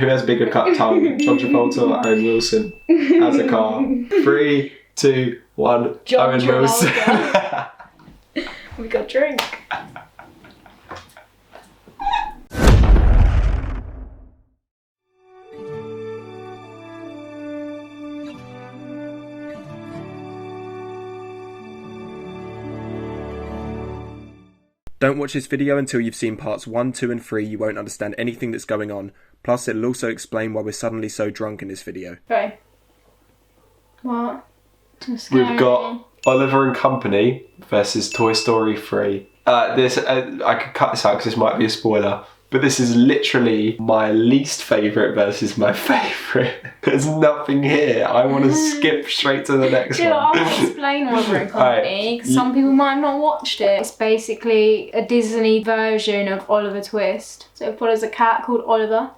Who has bigger cut tongue, John Travolta or Owen Wilson as a car? 3, 2, 1. John Owen Wilson. We got drink. Don't watch this video until you've seen parts 1, 2 and 3, you won't understand anything that's going on. Plus it'll also explain why we're suddenly so drunk in this video. Okay. What? We've got Oliver and Company versus Toy Story 3. I could cut this out because this might be a spoiler, but this is literally my least favourite versus my favourite. There's nothing here. I want to skip straight to the next one. I'll explain Oliver and Company because some people might have not watched it. It's basically a Disney version of Oliver Twist. So it follows a cat called Oliver.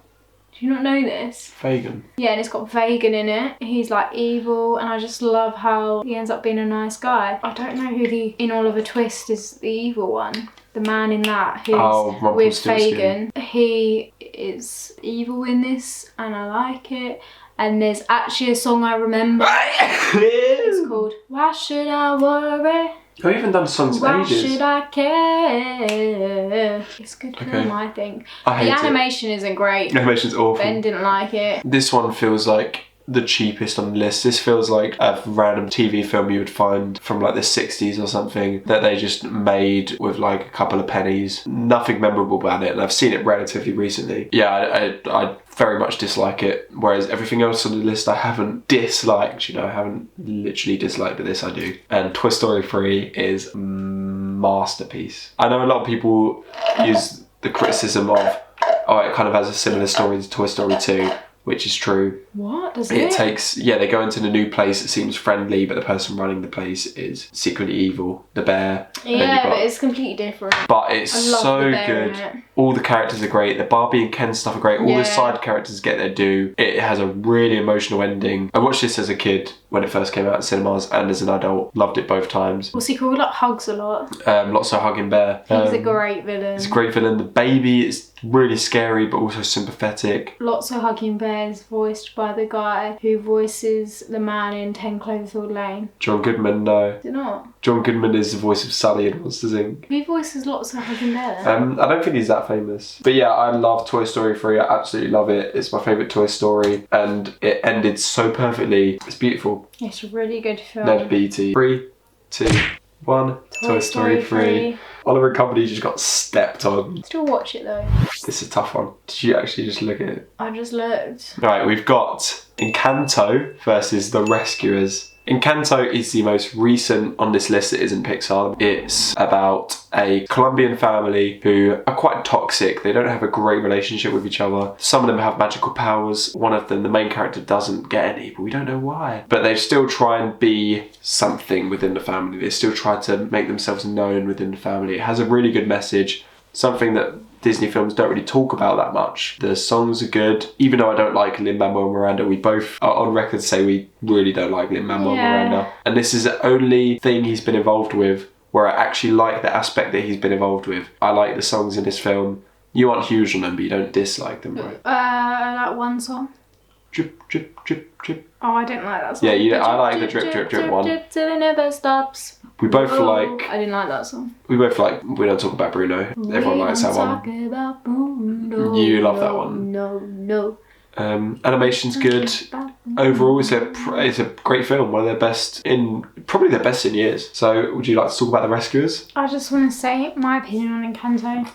Do you not know this? Fagin. Yeah, and it's got Fagin in it. He's like evil, and I just love how he ends up being a nice guy. I don't know who in Oliver Twist is the evil one. The man in that who's with Fagin. He is evil in this, and I like it. And there's actually a song I remember. It's called Why Should I Worry? Oh, you haven't done songs in ages. Why should I care? It's a good film, I think. The animation isn't great. The animation's awful. Ben didn't like it. This one feels like the cheapest on the list. This feels like a random TV film you would find from like the 60s or something that they just made with like a couple of pennies. Nothing memorable about it, and I've seen it relatively recently. Yeah, I very much dislike it, whereas everything else on the list I haven't disliked. You know, I haven't literally disliked, but this I do. And Toy Story 3 is masterpiece. I know a lot of people use the criticism of, oh, it kind of has a similar story to Toy Story 2, which is true. What? Does it? They go into the new place, it seems friendly, but the person running the place is secretly evil. The bear. Yeah, but it's completely different. But it's so good. All the characters are great. The Barbie and Ken stuff are great. All the side characters get their due. It has a really emotional ending. I watched this as a kid when it first came out in cinemas, and as an adult, loved it both times. What's he called? Like Hugs a lot. Lots of hugging bear. He's a great villain. He's a great villain. The baby is really scary, but also sympathetic. Lots of hugging bears voiced by the guy who voices the man in 10 Cloverfield Lane. John Goodman, no. Is it not? John Goodman is the voice of Sally in Monsters Inc. He voices lots of hugging bears. I don't think he's that famous. But yeah, I love Toy Story 3. I absolutely love it. It's my favourite Toy Story, and it ended so perfectly. It's beautiful. It's a really good film. Ned Beatty. 3, 2, 1. Toy Story 3. Oliver and Company just got stepped on. Still watch it though. This is a tough one. Did you actually just look at it? I just looked. Right, we've got Encanto versus The Rescuers. Encanto is the most recent on this list that isn't Pixar. It's about a Colombian family who are quite toxic. They don't have a great relationship with each other. Some of them have magical powers. One of them, the main character, doesn't get any, but we don't know why. But they still try and be something within the family. They still try to make themselves known within the family. It has a really good message, something that Disney films don't really talk about that much. The songs are good. Even though I don't like Lin-Manuel Miranda, we both are on record to say we really don't like Lin-Manuel Miranda. And this is the only thing he's been involved with where I actually like the aspect that he's been involved with. I like the songs in this film. You aren't huge on them, but you don't dislike them, right? I like one song. Drip, drip, drip, drip. Oh, I didn't like that song. Yeah, I like the drip, drip, drip one. Drip till it never stops. We both like... I didn't like that song. We both like We Don't Talk About Bruno. Everyone likes that one. Talk about Bruno. You love that one. No. Animation's good. Overall, it's a great film. One of their best probably their best in years. So, would you like to talk about The Rescuers? I just want to say my opinion on Encanto.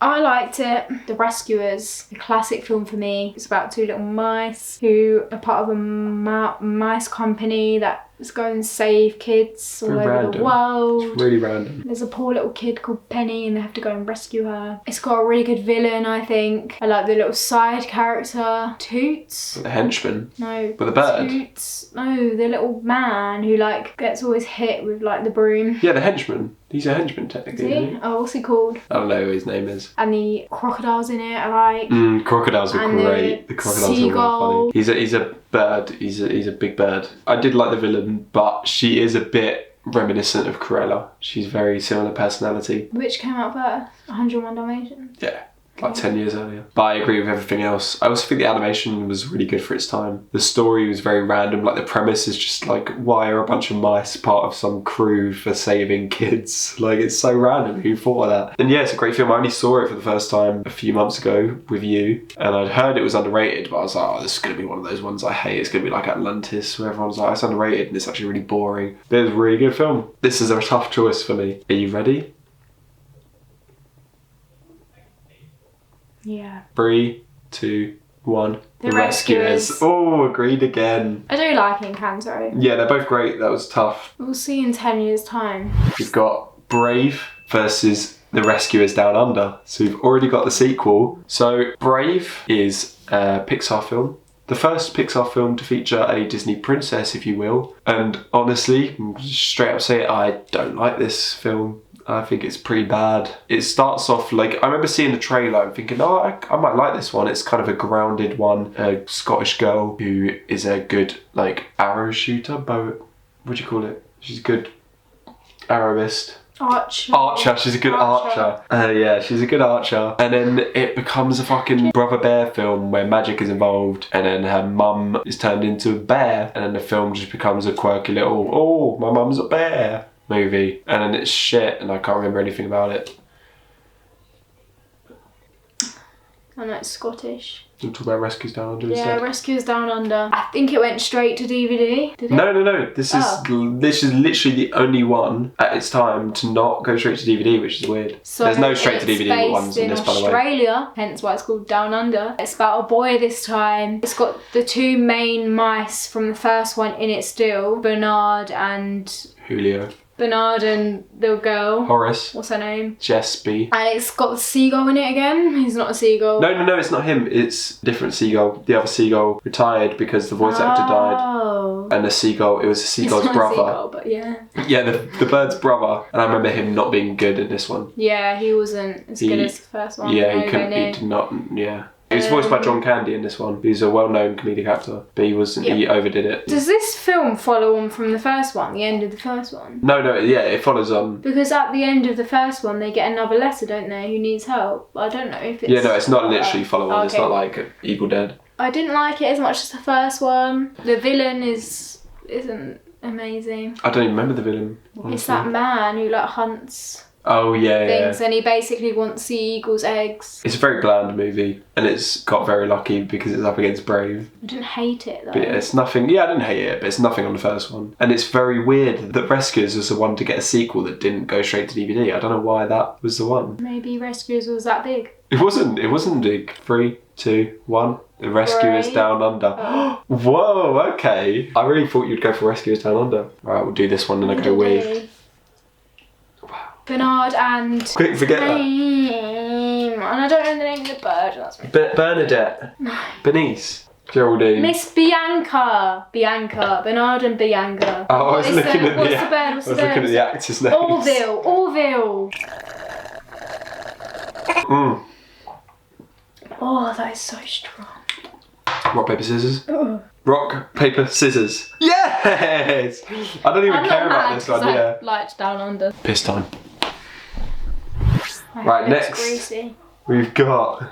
I liked it. The Rescuers, a classic film for me. It's about two little mice who are part of a mice company that's going to save kids all over the world. It's really random. There's a poor little kid called Penny and they have to go and rescue her. It's got a really good villain, I think. I like the little side character, Toots. The henchman? No. With the bird? Toots. No, the little man who gets always hit with the broom. Yeah, the henchman. He's a henchman technically. Is he? Oh, what's he called? I don't know who his name is. And the crocodiles in it, I like. Crocodiles are great. The crocodiles are really funny. He's a bird. He's a big bird. I did like the villain, but she is a bit reminiscent of Cruella. She's very similar personality. Which came out first? 101 Dalmatians? Yeah. like 10 years earlier. But I agree with everything else. I also think the animation was really good for its time. The story was very random. Like the premise is just like, why are a bunch of mice part of some crew for saving kids? Like it's so random. Who thought of that? And yeah, it's a great film. I only saw it for the first time a few months ago with you, and I'd heard it was underrated, but I was like, oh, this is going to be one of those ones I hate. It's going to be like Atlantis, where everyone's like, it's underrated and it's actually really boring. But it's a really good film. This is a tough choice for me. Are you ready? Yeah. 3, 2, 1. The Rescuers. Oh, agreed again. I do like Encanto. Yeah, they're both great. That was tough. We'll see in 10 years' time. We've got Brave versus The Rescuers Down Under. So we've already got the sequel. So Brave is a Pixar film. The first Pixar film to feature a Disney princess, if you will. And honestly, straight up say it, I don't like this film. I think it's pretty bad. It starts off like, I remember seeing the trailer and thinking, oh, I might like this one. It's kind of a grounded one. A Scottish girl who is a good, like, arrow shooter, what do you call it? She's a good arrowist. Archer, she's a good archer. Yeah, she's a good archer. And then it becomes a fucking Brother Bear film where magic is involved, and then her mum is turned into a bear, and then the film just becomes a quirky little, oh, my mum's a bear movie, and then it's shit and I can't remember anything about it. I know it's Scottish. We'll talk about Rescuers Down Under Yeah, instead. Rescuers Down Under. I think it went straight to DVD. Did it? No. This is literally the only one at its time to not go straight to DVD, which is weird. So there's no straight to DVD ones in this, by the way. Australia, hence why it's called Down Under. It's about a boy this time. It's got the two main mice from the first one in it still, Bernard and the girl. Horace. What's her name? Jespy. And it's got the seagull in it again. He's not a seagull. No, it's not him. It's a different seagull. The other seagull retired because the voice actor died. And the seagull, it was the seagull's it's not brother. A seagull, but yeah. Yeah, the bird's brother. And I remember him not being good in this one. Yeah, he wasn't as good as the first one. Yeah, he did not, yeah. He was voiced by John Candy in this one. He's a well-known comedic actor, but he overdid it. Does this film follow on from the first one, the end of the first one? No, yeah, it follows on. Because at the end of the first one, they get another letter, don't they, who needs help? I don't know if it's... Yeah, no, it's not literally follow on. Okay. It's not like Evil Dead. I didn't like it as much as the first one. The villain isn't amazing. I don't even remember the villain, honestly. It's that man who, like, hunts... Oh yeah, things, and he basically wants the eagle's eggs. It's a very bland movie, and it's got very lucky because it's up against Brave. I didn't hate it though. But it's nothing. Yeah, I didn't hate it, but it's nothing on the first one. And it's very weird that Rescuers was the one to get a sequel that didn't go straight to DVD. I don't know why that was the one. Maybe Rescuers was that big. It wasn't. It wasn't big. 3, 2, 1. The Rescuers Down Under. Oh. Whoa. Okay. I really thought you'd go for Rescuers Down Under. All right, we'll do this one, and I go with. Bernard and... Quick, forget that. And I don't know the name of the bird. That's Bernadette. Bernice. Geraldine. Miss Bianca. Bernard and Bianca. Oh, I was looking at What's the bird? What's the bird? Looking at the actors' names. Orville. Oh, that is so strong. Rock, paper, scissors. Ugh. Rock, paper, scissors. Yes! I don't even care about this one, yeah. I liked Down Under. Piss time. Right, next we've got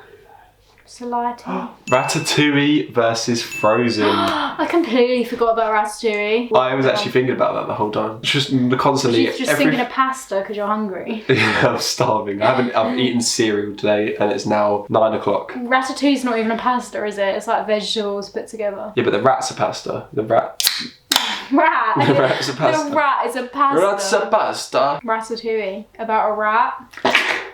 Ratatouille versus Frozen. I completely forgot about Ratatouille. I was actually thinking about that the whole time. Just constantly. You're just thinking of pasta because you're hungry. Yeah, I'm starving. I've eaten cereal today and it's now 9 o'clock. Ratatouille's not even a pasta, is it? It's like vegetables put together. Yeah, but the rat's a pasta. The rat. The rat's a pasta. The rat is a pasta. Rat's a pasta. Ratatouille. About a rat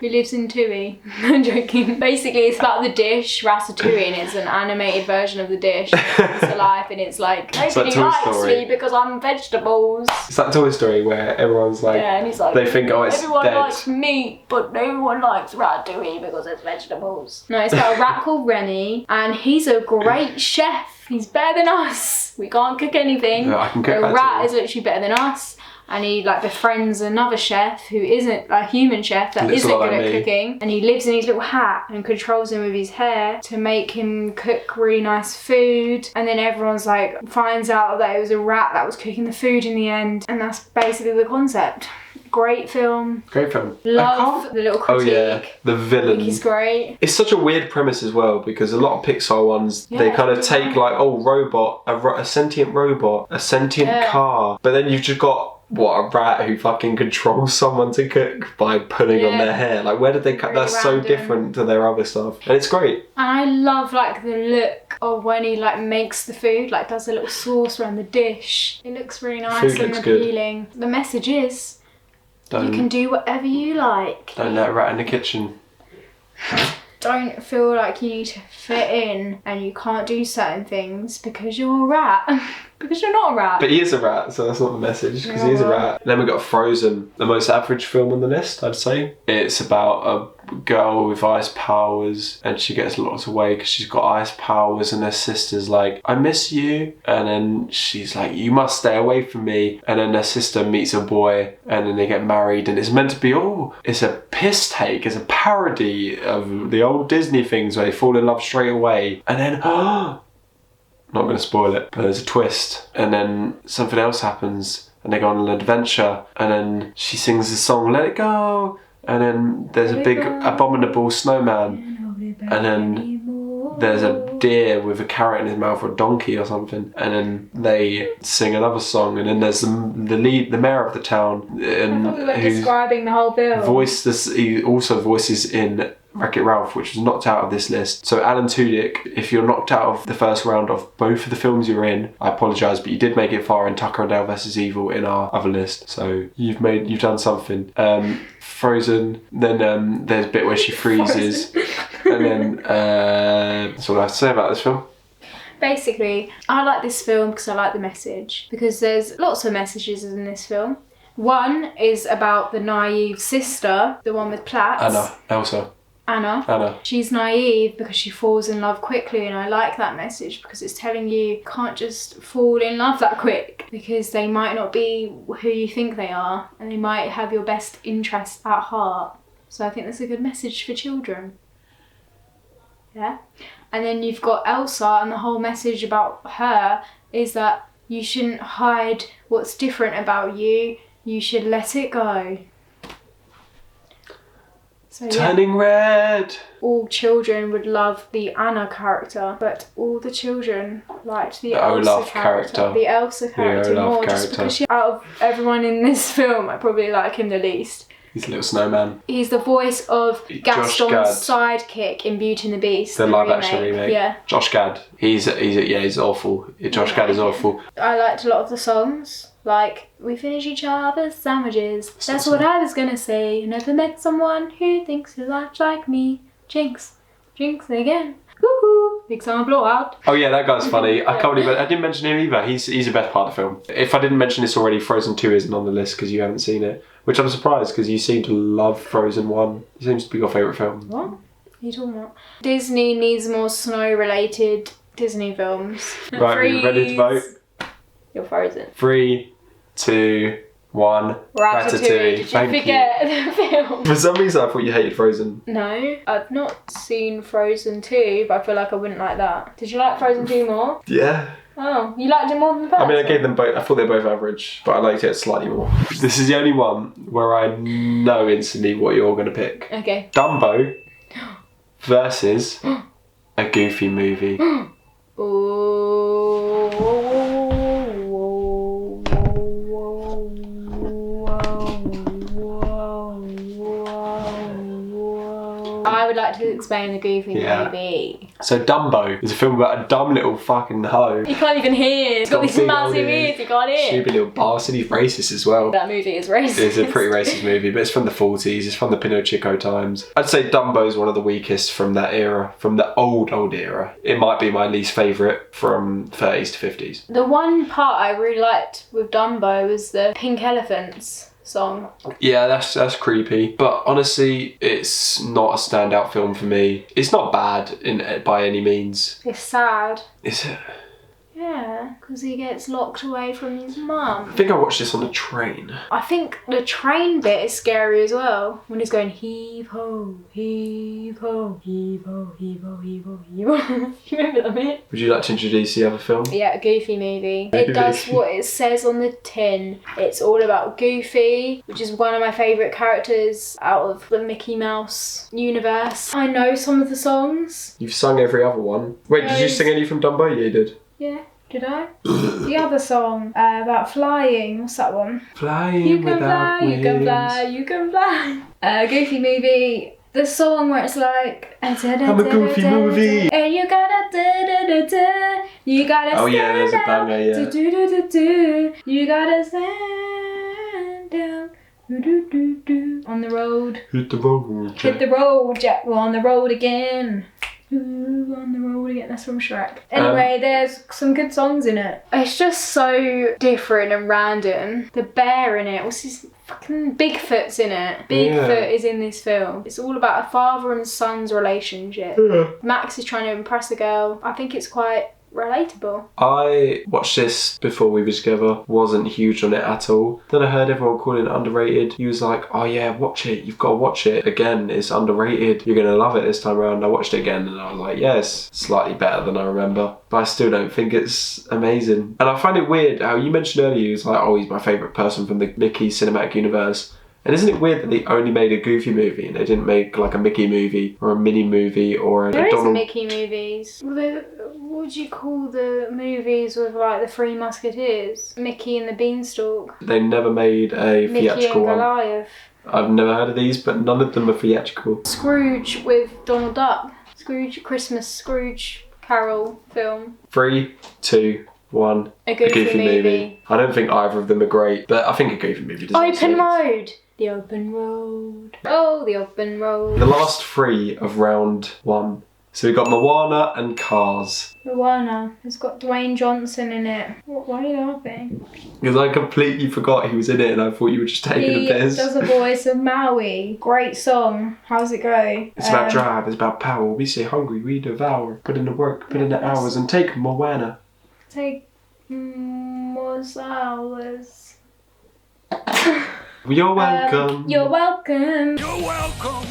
who lives in Tui. I'm joking. Basically, it's about the dish Ratatouille, and it's an animated version of the dish. It's to life, and it's like, nobody likes me because I'm vegetables. It's that Toy Story where everyone's like, yeah, and he's like, they think, oh, it's everyone dead. likes meat, but no one likes Ratatouille because it's vegetables. No, it's about a rat called Remy, and he's a great chef. He's better than us. We can't cook anything. No, I can cook. The rat is literally better than us. And he like befriends another chef who isn't a human chef that isn't good at cooking. And he lives in his little hat and controls him with his hair to make him cook really nice food. And then everyone's like finds out that it was a rat that was cooking the food in the end. And that's basically the concept. Great film. Great film. Love the little critique. Oh yeah, the villain. He's great. It's such a weird premise as well because a lot of Pixar ones, they kind of take like, robot, a sentient robot, a sentient car, but then you've just got a rat who fucking controls someone to cook by pulling on their hair. Like, where did they cut? That's random. So different to their other stuff, and it's great. And I love like the look of when he like makes the food, like does a little sauce around the dish. It looks really nice and appealing. Good. The message is, you can do whatever you like. Don't let a rat in the kitchen. Don't feel like you need to fit in and you can't do certain things because you're a rat. Because you're not a rat. But he is a rat, so that's not the message, because he is a rat. And then we got Frozen, the most average film on the list, I'd say. It's about a girl with ice powers, and she gets locked away because she's got ice powers, and her sister's like, I miss you. And then she's like, you must stay away from me. And then her sister meets a boy, and then they get married, and it's meant to be, it's a piss take, it's a parody of the old Disney things where they fall in love straight away. And then, not going to spoil it, but there's a twist, and then something else happens, and they go on an adventure, and then she sings the song Let It Go, and then there's a big abominable snowman, and then there's a deer with a carrot in his mouth, or a donkey or something, and then they sing another song, and then there's the mayor of the town, and who's describing the whole film. He also voices in Wreck-It Ralph, which was knocked out of this list. So Alan Tudyk, if you're knocked out of the first round of both of the films you're in, I apologise, but you did make it far in Tucker and Dale vs Evil in our other list. So you've done something. Frozen. Then there's a bit where she freezes, and then that's all I have to say about this film. Basically, I like this film because I like the message. Because there's lots of messages in this film. One is about the naive sister, the one with plaits. Anna. She's naive because she falls in love quickly, and I like that message because it's telling you can't just fall in love that quick because they might not be who you think they are, and they might have your best interest at heart. So I think that's a good message for children. Yeah. And then you've got Elsa, and the whole message about her is that you shouldn't hide what's different about you. You should let it go. So, Turning red. All children would love the Anna character, but all the children liked the Elsa character. The Elsa character more, just because out of everyone in this film, I probably like him the least. He's a little snowman. He's the voice of Gaston's sidekick in Beauty and the Beast. The live action remake. Yeah. Josh Gad. He's awful. Josh Gad is awful. I liked a lot of the songs. Like, we finish each other's sandwiches. That's what I was gonna say. Never met someone who thinks as much like me. Jinx. Jinx again. Woohoo! Big summer blowout. Oh yeah, that guy's funny. I can't believe it. I didn't mention him either. He's the best part of the film. If I didn't mention this already, Frozen 2 isn't on the list because you haven't seen it. Which I'm surprised because you seem to love Frozen 1. It seems to be your favourite film. What? What are you talking about? Disney needs more snow-related Disney films. Right, are you ready to vote? You're Frozen. 3, 2, 1. Ratatouille. Did you forget the film? For some reason I thought you hated Frozen. No, I've not seen Frozen 2, but I feel like I wouldn't like that. Did you like Frozen 2 more? Yeah. Oh, you liked it more than the first? I mean, I gave them both, I thought they were both average, but I liked it slightly more. This is the only one where I know instantly what you're going to pick. Okay. Dumbo versus a Goofy movie. I would like to explain the Goofy movie. So Dumbo is a film about a dumb little fucking hoe. You can't even hear. He's got these massive ears, you can't hear. Stupid little bastard, he's racist as well. That movie is racist. It's a pretty racist movie, but it's from the 40s, it's from the Pinocchio times. I'd say Dumbo's one of the weakest from that era, from the old era. It might be my least favourite from 30s to 50s. The one part I really liked with Dumbo was the Pink Elephants song. Yeah, that's creepy, but honestly it's not a standout film for me. It's not bad by any means. It's sad. Is it? Yeah, because he gets locked away from his mum. I think I watched this on the train. I think the train bit is scary as well. When he's going heave ho, heave ho, heave ho, heave ho, heave ho, heave ho. You remember that bit? Would you like to introduce the other film? Yeah, a Goofy movie. It does what it says on the tin. It's all about Goofy, which is one of my favourite characters out of the Mickey Mouse universe. I know some of the songs. You've sung every other one. Wait, did you sing any from Dumbo? Yeah, you did. Yeah. Did I? The other song about flying. What's that one? Flying You can without fly, wings. you can fly, you can fly. Goofy movie. The song where it's like I'm a Goofy movie. And you gotta da-da-da-da. You gotta Oh yeah, there's a banger, yeah. Do-do-do-do-do. You gotta stand down. Do-do-do-do. On the road. Hit the road. Hit the road, Jack. We're on the road again. Ooh, on the road again. That's from Shrek. Anyway, there's some good songs in it. It's just so different and random. The bear in it. What's his fucking Bigfoot's in it? Bigfoot is in this film. It's all about a father and son's relationship. Yeah. Max is trying to impress a girl. I think it's quite relatable. I watched this before we were together, wasn't huge on it at all. Then I heard everyone calling it underrated. He was like, oh yeah, watch it, you've got to watch it. Again, it's underrated. You're going to love it this time around. I watched it again and I was like, yes, slightly better than I remember. But I still don't think it's amazing. And I find it weird how you mentioned earlier, he was like, oh, he's my favourite person from the Mickey cinematic universe. And isn't it weird that they only made a Goofy movie and they didn't make like a Mickey movie or a Minnie movie or a There is Donald... Mickey movies. What would you call the movies with like the Three Musketeers? Mickey and the Beanstalk. They never made a Mickey theatrical and one. Goliath. I've never heard of these, but none of them are theatrical. Scrooge with Donald Duck. Scrooge Carol film. 3, 2, 1. A Goofy movie. I don't think either of them are great, but I think a Goofy movie deserves Open it. Road. The open road. Oh, the open road. The last 3 of round 1. So we've got Moana and Cars. Moana has got Dwayne Johnson in it. Why are you laughing? Because I completely forgot he was in it and I thought you were just taking a He piss. does a voice of Maui. Great song. How's it go? It's about drive, it's about power. We stay hungry, we devour. Put in the work, put in the hours and take Moana. Take more hours. You're welcome. You're welcome. You're welcome.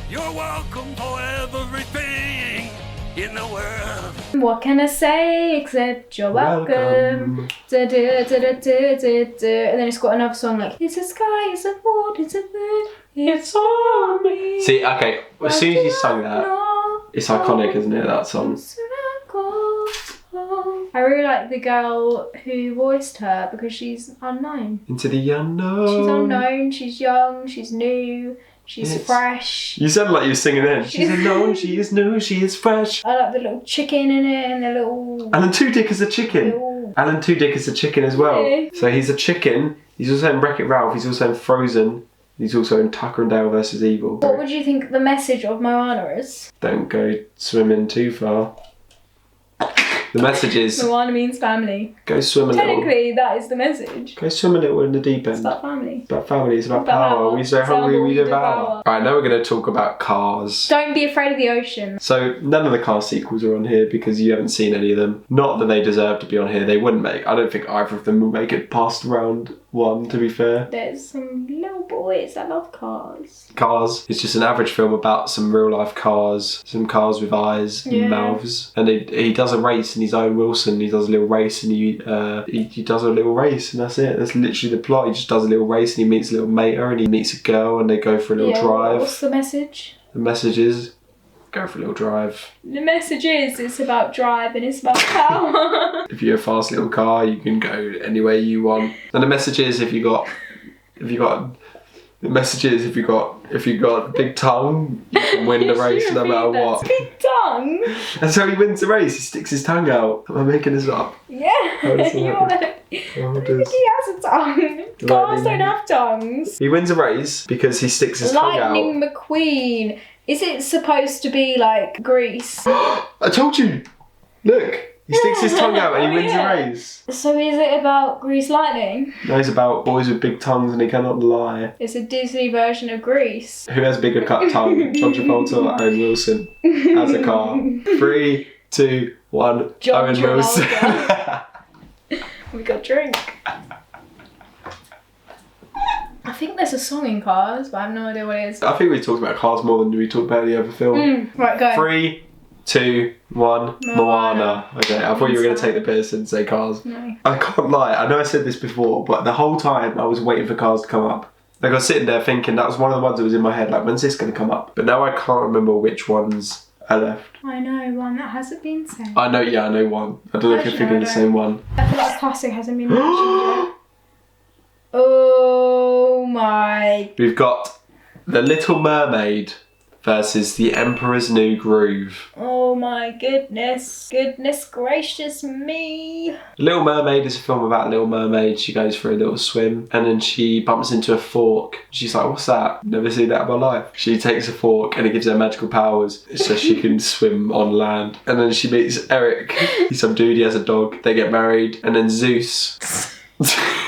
You're welcome for everything in the world. What can I say except you're welcome? Da, da, da, da, da, da, da. And then it's got another song like it's a sky, it's a water, it's a bird, it's on me. See, okay, as soon as you sung that, it's iconic, isn't it, that song? I really like the girl who voiced her because she's unknown. Into the unknown. She's unknown, she's young, she's new, she's fresh. You sound like you were singing in. She's unknown, she is new, she is fresh. I like the little chicken in it and the little... Alan Tudyk is a chicken. Little... Alan Tudyk is a chicken as well. Yeah. So he's a chicken. He's also in Wreck-It Ralph. He's also in Frozen. He's also in Tucker and Dale vs Evil. What would you think the message of Moana is? Don't go swimming too far. The message is... Moana means family. Go swim a little. Technically, that is the message. Go swim a little in the deep end. It's about family. It's about family. It's about power. We stay hungry, we devour. Alright, now we're going to talk about Cars. Don't be afraid of the ocean. So, none of the Cars sequels are on here because you haven't seen any of them. Not that they deserve to be on here. They wouldn't make... I don't think either of them will make it past round 1, to be fair. There's some little boys that love cars. Cars. It's just an average film about some real life cars. Some cars with eyes and mouths. And he does a race and he's Owen Wilson. He does a little race and he does a little race and that's it. That's literally the plot. He just does a little race and he meets a little mater and he meets a girl and they go for a little drive. What's the message? The message is go for a little drive. The message is it's about drive and it's about power. If you're a fast little car, you can go anywhere you want. And the message is if you got a big tongue, you can win the race no matter what. Big tongue? That's how he wins the race. He sticks his tongue out. Am I making this up? Yeah. How does that happen? He has a tongue. Cars don't have tongues. He wins a race because he sticks his tongue out. Lightning McQueen. Is it supposed to be like Grease? I told you. Look. He sticks his tongue out and he wins the race. So is it about Grease Lightning? No, it's about boys with big tongues and they cannot lie. It's a Disney version of Grease. Who has bigger cut tongue, John Travolta or Owen Wilson as a car? 3, 2, 1. John Owen Wilson. We got drink. I think there's a song in Cars, but I have no idea what it is. I think we talked about Cars more than we talked about the other film. Right, go. 3, 2, 1. Moana. Okay, I thought you were going to take the piss and say Cars. No. I can't lie, I know I said this before, but the whole time I was waiting for Cars to come up. Like I was sitting there thinking that was one of the ones that was in my head, like when's this going to come up? But now I can't remember which ones I left. I know one that hasn't been said. I know one. I don't know if you're thinking the same one. I feel like classic hasn't been mentioned yet. Oh my. We've got The Little Mermaid versus The Emperor's New Groove. Oh my goodness. Goodness gracious me. Little Mermaid is a film about a little mermaid. She goes for a little swim and then she bumps into a fork. She's like, what's that? Never seen that in my life. She takes a fork and it gives her magical powers so she can swim on land. And then she meets Eric. He's some dude, he has a dog. They get married. And then Zeus.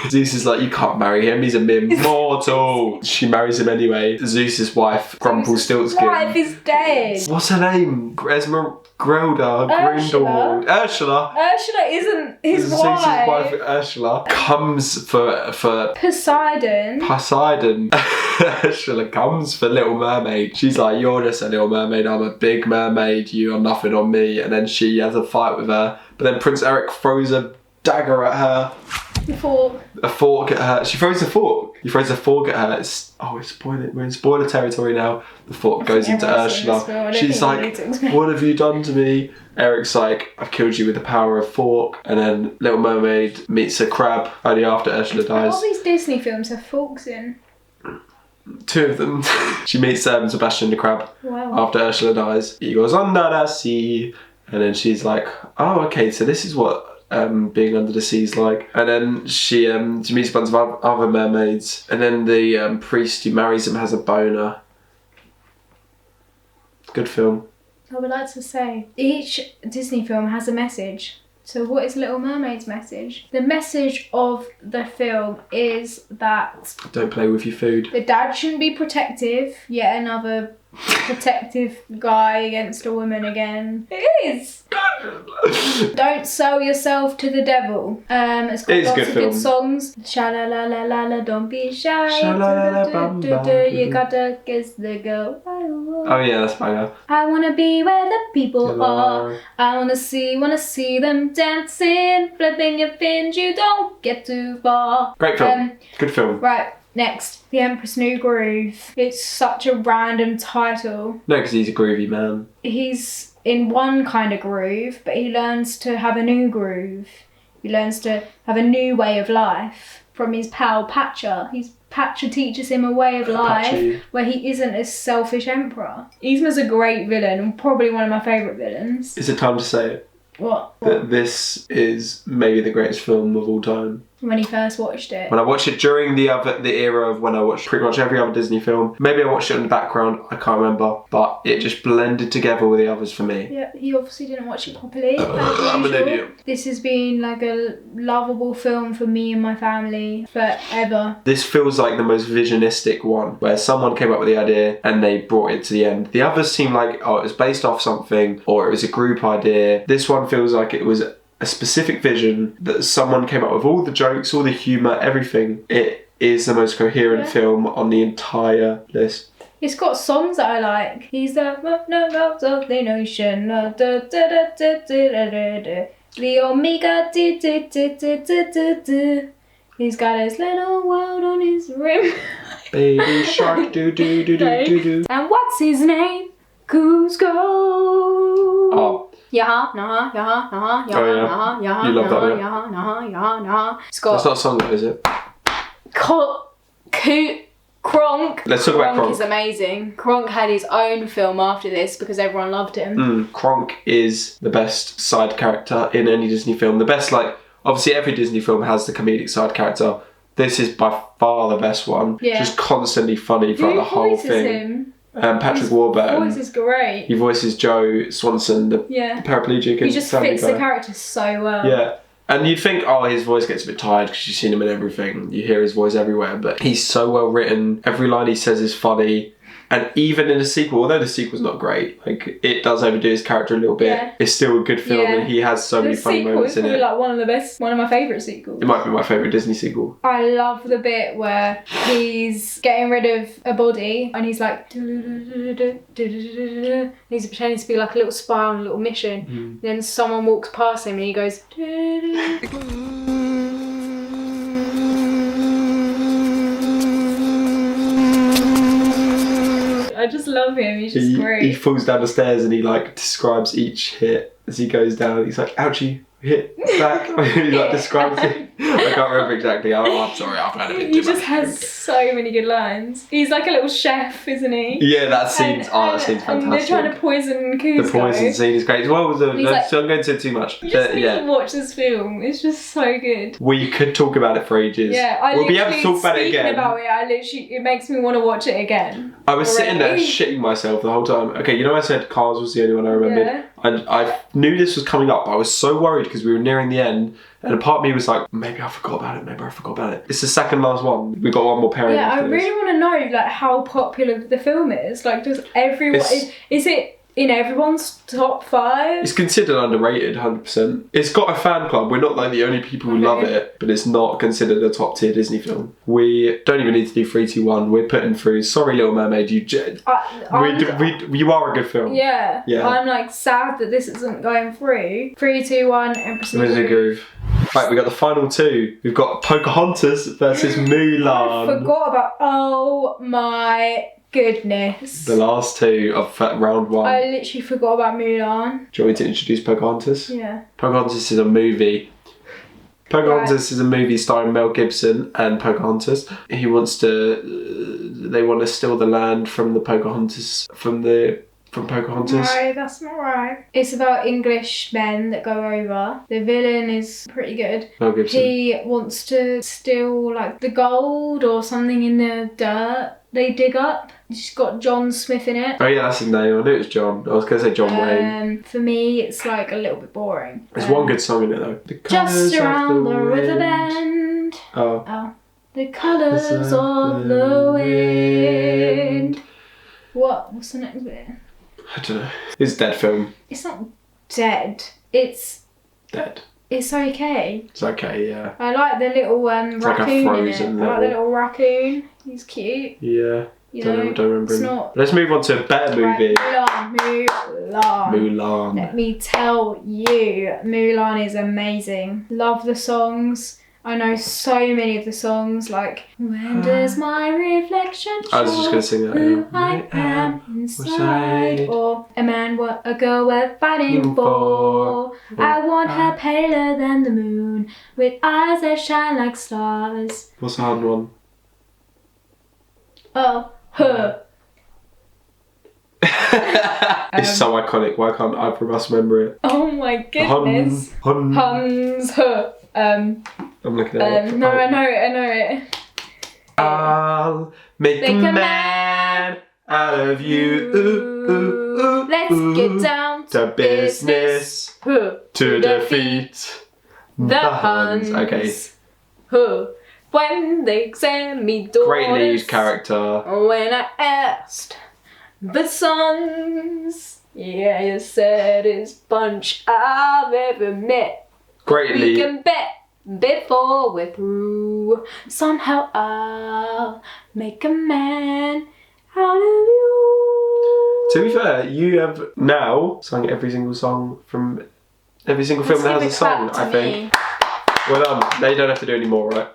Zeus is like, you can't marry him, he's a mere mortal. She marries him anyway. Zeus's wife, Rumpelstiltskin. His wife is dead. What's her name? Esmeralda, Grindelwald. Ursula. Ursula isn't his Zeus's wife. wife, Ursula, comes for Poseidon. Ursula comes for Little Mermaid. She's like, you're just a little mermaid, I'm a big mermaid, you are nothing on me. And then she has a fight with her. But then Prince Eric throws a dagger at her. A fork at her. She throws a fork. He throws a fork at her. We're in spoiler territory now. The fork goes into Ursula. She's like, what have you done to me? Eric's like, I've killed you with the power of fork. And then Little Mermaid meets a crab only after Ursula dies. All these Disney films have forks in. 2 of them. She meets Sebastian the crab. Wow. After Ursula dies. He goes, under the sea. And then she's like, oh, okay, so this is what being under the sea is like. And then she meets a bunch of other mermaids. And then the priest who marries him has a boner. Good film. I would like to say, each Disney film has a message. So what is Little Mermaid's message? The message of the film is that don't play with your food. The dad shouldn't be protective. Yet another protective guy against a woman again. It is. Don't sell yourself to the devil. It's got lots of good songs. Sha-la-la-la-la-la, don't be shy. You gotta kiss the girl. Oh yeah, that's banger. I wanna be where the people are. I wanna see them dancing, flipping your fins. You don't get too far. Great film. Good film. Right. Next, The Emperor's New Groove. It's such a random title. No, because he's a groovy man. He's in one kind of groove, but he learns to have a new groove. He learns to have a new way of life from his pal Patcher. Patcher teaches him a way of life where he isn't a selfish emperor. Yzma's a great villain and probably one of my favourite villains. Is it time to say it? What? That this is maybe the greatest film of all time. When he first watched it. When I watched it during the era of when I watched pretty much every other Disney film. Maybe I watched it in the background, I can't remember. But it just blended together with the others for me. Yeah, he obviously didn't watch it properly. I'm an idiot. This has been like a lovable film for me and my family forever. This feels like the most visionistic one, where someone came up with the idea and they brought it to the end. The others seem like, it was based off something, or it was a group idea. This one feels like it was a specific vision that someone came up with all the jokes, all the humour, everything. It is the most coherent film on the entire list. It's got songs that I like. He's the most of the nation. The Omega. He's got his little world on his rim. Baby shark do do do do do do. And what's his name? Cusco. Oh. Yaha, naha, yaha, naha, yaha, naha, yaha, you love that, yaha, naha, yaha, naha. It's got... That's not a song though, is it? Kronk. Let's talk about Kronk. Kronk is amazing. Kronk had his own film after this because everyone loved him. Kronk is the best side character in any Disney film. The best, obviously every Disney film has the comedic side character. This is by far the best one. Yeah. Just constantly funny throughout the whole thing. Him? Patrick Warburton. His voice is great. He voices Joe Swanson, the paraplegic. He just fits the character so well. Yeah. And you'd think, his voice gets a bit tired because you've seen him in everything. You hear his voice everywhere. But he's so well written. Every line he says is funny. And even in a sequel, although the sequel's not great, like it does overdo his character a little bit, it's still a good film and he has so many funny moments in it. The sequel is probably like one of my favourite sequels. It might be my favourite Disney sequel. I love the bit where he's getting rid of a body and he's like he's pretending to be like a little spy on a little mission. Then someone walks past him and he goes I just love him, he's just great. He falls down the stairs and he like describes each hit as he goes down. He's like, ouchie, hit, back. He like describes it. I can't remember exactly. I'm sorry, I've had a bit too much. He just has so many good lines. He's like a little chef, isn't he? Yeah, that scene's fantastic. And they're trying to poison Cusco. The poison scene is great. Well, so I'm going to too much. You just need to watch this film. It's just so good. We could talk about it for ages. Yeah, we'll be able to talk about it again. It makes me want to watch it again. I was sitting there shitting myself the whole time. Okay, you know I said Cars was the only one I remembered? Yeah. And I knew this was coming up, but I was so worried because we were nearing the end. And a part of me was like, maybe I forgot about it. It's the second last one. We've got one more pairing. Yeah, I really want to know like how popular the film is. Like, does everyone... Is it in everyone's top 5? It's considered underrated, 100%. It's got a fan club. We're not like the only people who love it, but it's not considered a top tier Disney film. We don't even need to do 3, 2, 1. We're putting through Sorry Little Mermaid. You are a good film. Yeah. I'm like sad that this isn't going through. 3, 2, 1, Empress in the Groove. Right, we got the final 2. We've got Pocahontas versus Mulan. I forgot about. Oh my goodness. The last 2 of round 1. I literally forgot about Mulan. Do you want me to introduce Pocahontas? Yeah. Pocahontas is a movie. Is a movie starring Mel Gibson and Pocahontas. They want to steal the land from the Pocahontas, from Pocahontas. No, that's not right. It's about English men that go over. The villain is pretty good. Mel Gibson. He wants to steal like the gold or something in the dirt they dig up. It's got John Smith in it. Oh yeah, that's his name. I knew it was John. I was going to say John Wayne. For me, it's like a little bit boring. There's one good song in it though. Just around the river bend. Oh. The colours of the wind. What's the next bit? I don't know. It's a dead film. It's not dead. It's dead. It's okay. It's okay, yeah. I like the little raccoon like a frozen in it. I like the little raccoon. He's cute. Yeah. Don't remember him. Not... Let's move on to a better movie. Mulan. Let me tell you, Mulan is amazing. Love the songs. I know so many of the songs, like when does my reflection show I was just gonna sing that. Who I am inside, or a girl worth fighting for. I want her paler than the moon, with eyes that shine like stars. What's the hard one? Oh, her. It's so iconic. Why can't either of us remember it? Oh my goodness. Hans, her. I'm looking at it. No, I know it. I'll make a man out of you. Ooh. Let's get down to business to defeat the Huns. Okay. When they send me daughters. Great lead character. When I asked the sons, yeah, you saddest bunch I've ever met. Great lead. We can bet before we're through. Somehow I'll make a man out of you. To be fair, you have now sung every single song from every single film that has a song, I think. Well done. Now you don't have to do any more, right?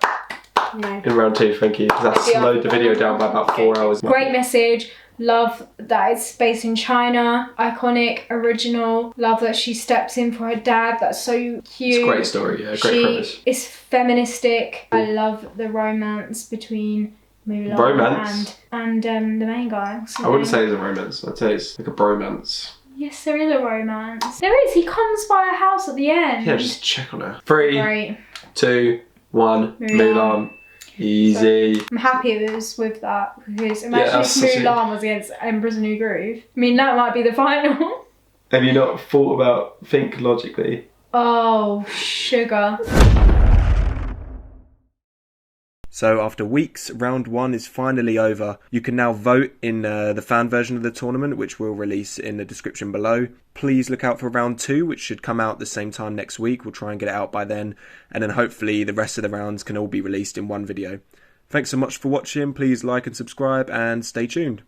No. In round 2, thank you. Because that slowed the video down by about 4 hours. Great message. Love that it's based in China. Iconic, original. Love that she steps in for her dad. That's so cute. It's a great story, yeah. Great premise. It's feministic. I love the romance between Mulan and the main guy. I wouldn't say it's a romance. I'd say it's like a bromance. Yes, there is a romance. There is. He comes by a house at the end. Yeah, just check on her. 3, 2, 1. Mulan. Easy. So I'm happy it was with that, because imagine if Mulan was against Empress in the New Groove. I mean, that might be the final. Have you not think logically? Oh, sugar. So after weeks, round 1 is finally over. You can now vote in the fan version of the tournament, which we'll release in the description below. Please look out for round 2, which should come out the same time next week. We'll try and get it out by then. And then hopefully the rest of the rounds can all be released in one video. Thanks so much for watching. Please like and subscribe and stay tuned.